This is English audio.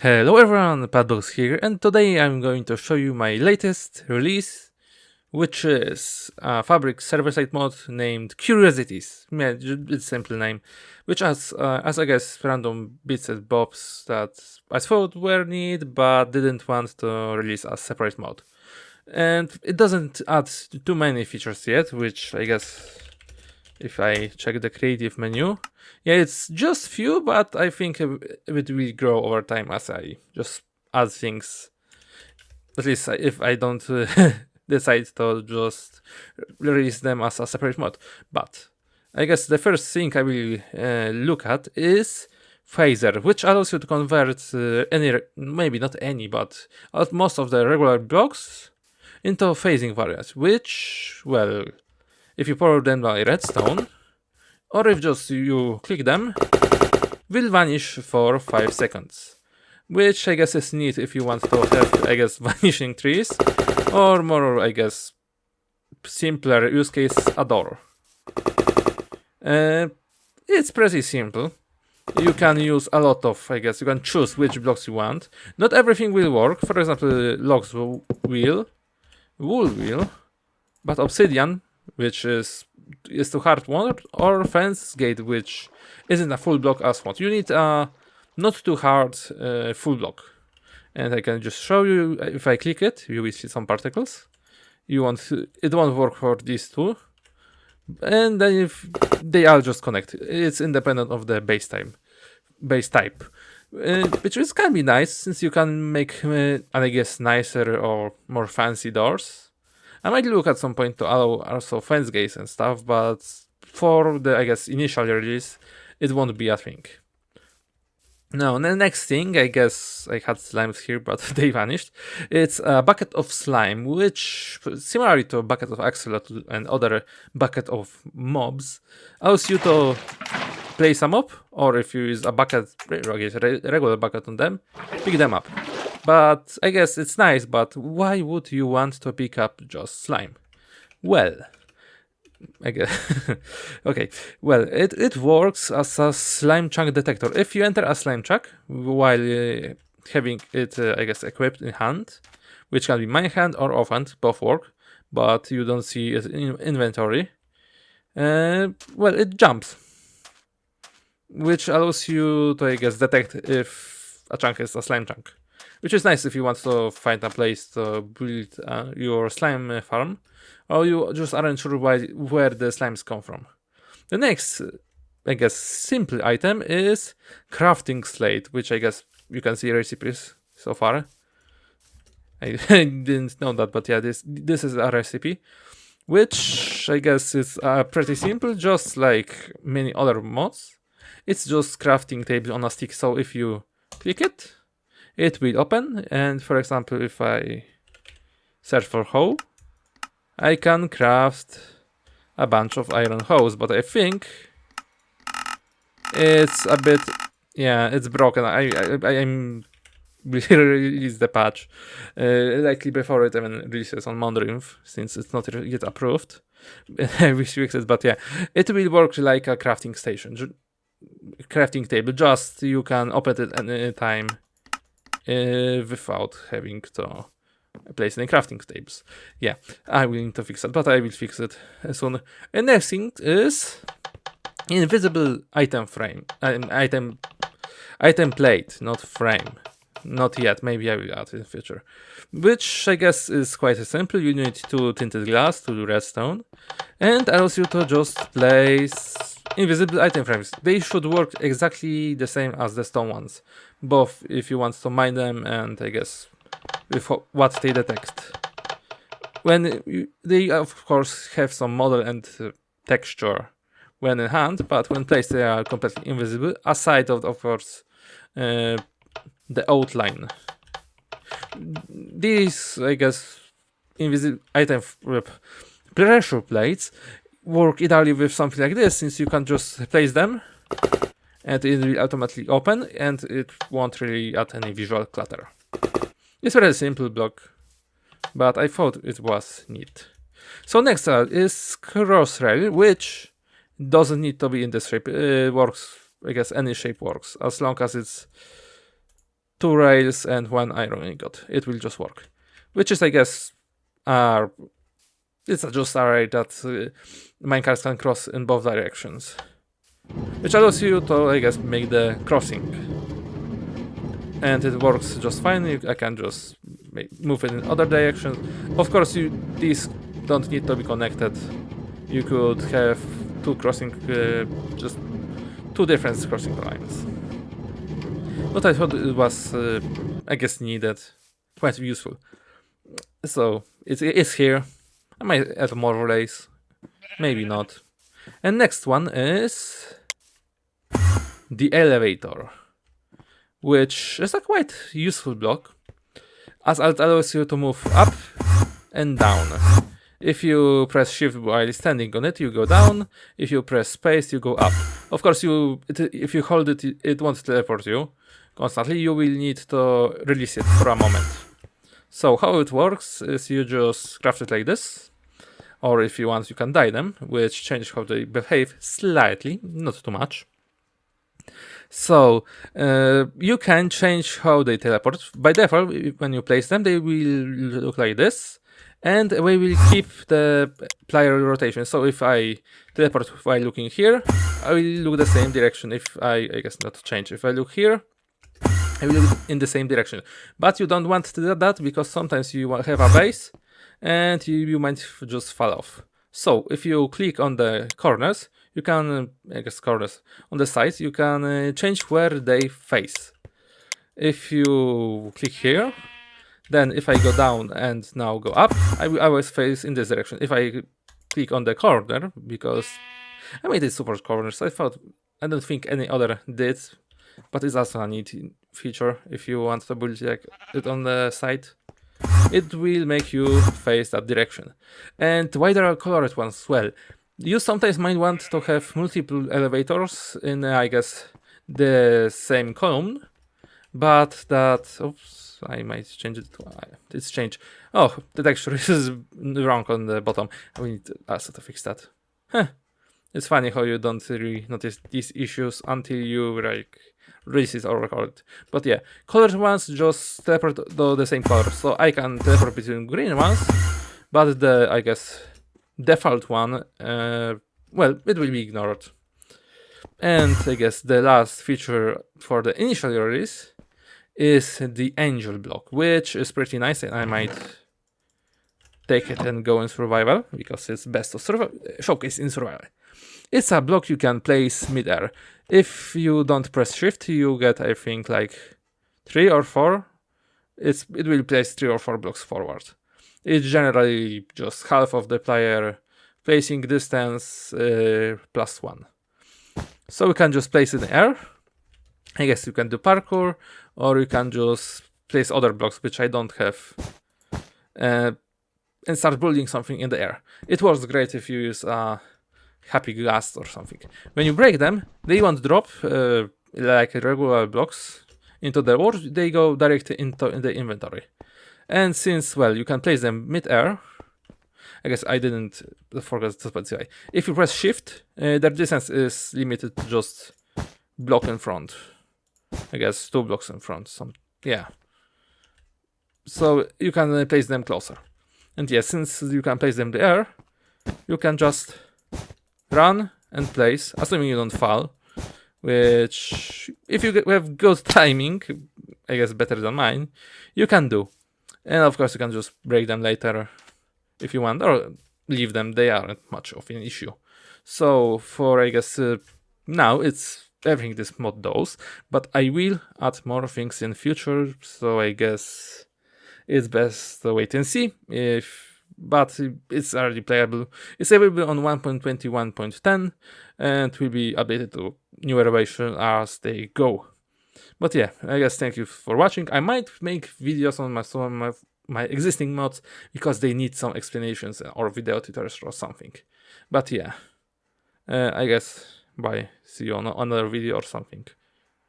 Hello everyone, Padbox here, and today I'm going to show you my latest release, which is a Fabric server-side mod named Curiosities. Yeah, it's a simple name, which has, as I guess, random bits and bobs that I thought were neat, but didn't want to release as separate mod. And it doesn't add too many features yet, which I guess, if I check the creative menu, yeah, it's just few, but I think it will grow over time as I just add things. At least if I don't decide to just release them as a separate mod. But I guess the first thing I will look at is phaser, which allows you to convert maybe not any, but most of the regular blocks into phasing variants, which, well, if you power them by redstone, or if just you click them, will vanish for 5 seconds. Which I guess is neat if you want to have, I guess, vanishing trees, or more, I guess, simpler use case, a door. It's pretty simple. You can use a lot of, I guess, you can choose which blocks you want. Not everything will work. For example, logs will, wool will, but obsidian, which is too hard one, or fence gate, which isn't a full block as what. You need a not too hard full block. And I can just show you, if I click it, you will see some particles. It won't work for these two. And then if they all just connect, it's independent of the base type. Which is can be nice, since you can make, I guess, nicer or more fancy doors. I might look at some point to allow also fence gates and stuff, but for the, I guess, initial release, it won't be a thing. Now, the next thing, I guess I had slimes here, but they vanished. It's a bucket of slime, which, similarly to a bucket of axolotl and other bucket of mobs, allows you to place a mob, or if you use a bucket, regular bucket on them, pick them up. But I guess it's nice, but why would you want to pick up just slime? Well, I guess. Okay, well, it works as a slime chunk detector. If you enter a slime chunk while having it, I guess, equipped in hand, which can be main hand or offhand, both work, but you don't see it in inventory, well, it jumps, which allows you to, I guess, detect if a chunk is a slime chunk. Which is nice if you want to find a place to build your slime farm, or you just aren't sure where the slimes come from. The next, I guess, simple item is crafting slate, which I guess you can see recipes so far. I didn't know that, but yeah, this is a recipe, which I guess is pretty simple, just like many other mods. It's just crafting table on a stick, so if you click it, it will open, and for example, if I search for hoe, I can craft a bunch of iron hoes, but I think it's a bit, yeah, it's broken. I'm release the patch likely before it even releases on Monrinf, since it's not yet approved. I wish fix it, but yeah, it will work like a crafting station, crafting table. Just you can open it at any time without having to place any crafting tables. Yeah, I will need to fix it, but I will fix it soon. And next thing is invisible item frame, item plate, not frame. Not yet, maybe I will add in the future. Which I guess is quite simple. You need 2 tinted glass, 2 redstone, and allows you to just place invisible item frames. They should work exactly the same as the stone ones, both if you want to mine them and I guess with what they detect. They of course have some model and texture when in hand, but when placed they are completely invisible, aside of course the outline. These, I guess, invisible item pressure plates work ideally with something like this, since you can just place them and it will automatically open and it won't really add any visual clutter. It's a very simple block, but I thought it was neat. So next is cross rail, which doesn't need to be in this shape. It works, I guess any shape works, as long as it's 2 rails and 1 iron ingot. It will just work, which is, I guess, it's just a rail that minecarts can cross in both directions, which allows you to, I guess, make the crossing, and it works just fine. I can just move it in other directions. Of course, these don't need to be connected. You could have just 2 different crossing lines. But I thought it was, I guess, needed, quite useful. So it's here. I might add more relays, maybe not. And next one is the elevator, which is a quite useful block, as it allows you to move up and down. If you press shift while standing on it, you go down. If you press space, you go up. Of course, if you hold it, it won't teleport you constantly. You will need to release it for a moment. So how it works is you just craft it like this, or if you want, you can dye them, which changes how they behave slightly, not too much. So you can change how they teleport. By default, when you place them, they will look like this, and we will keep the player rotation. So if I teleport while looking here, I will look the same direction. If I guess not change. If I look here, I will look in the same direction. But you don't want to do that, because sometimes you have a base and you might just fall off. So if you click on the corners, you can, I guess corners on the sides, you can change where they face. If you click here, then if I go down and now go up, I will always face in this direction. If I click on the corner, because I made it support corners, I don't think any other did, but it's also a neat feature if you want to build it on the side. It will make you face that direction. And why there are colored ones as well? You sometimes might want to have multiple elevators in, I guess, the same column, but that, oops, I might change it. It's changed. Oh, the texture is wrong on the bottom. I will need also to fix that. Huh. It's funny how you don't really notice these issues until you release it or record it. But yeah, colored ones just teleport to the same color. So I can teleport between green ones, but the, I guess, default one, well, it will be ignored. And I guess the last feature for the initial release is the angel block, which is pretty nice, and I might take it and go in survival, because it's best to showcase in survival. It's a block you can place mid-air. If you don't press shift, you get, I think, like 3 or 4. It will place 3 or 4 blocks forward. It's generally just half of the player placing distance +1. So you can just place it in air. I guess you can do parkour, or you can just place other blocks, which I don't have, and start building something in the air. It works great if you use a happy glass or something. When you break them, they won't drop like regular blocks into the world. They go directly into the inventory. And since, well, you can place them mid-air, I guess I didn't forget to specify. If you press shift, their distance is limited to just block in front. I guess 2 blocks in front. Yeah. So you can place them closer. And yeah, since you can place them in the air, you can just run and place, assuming you don't fall, which, if you have good timing, I guess better than mine, you can do. And of course you can just break them later if you want, or leave them. They aren't much of an issue. So for, I guess, now it's everything this mod does, but I will add more things in future, so I guess it's best to wait and see. But it's already playable. It's available on 1.21.10 and will be updated to newer version as they go. But yeah, I guess thank you for watching. I might make videos on some of my existing mods, because they need some explanations or video tutors or something. But yeah, I guess bye. See you on another video or something.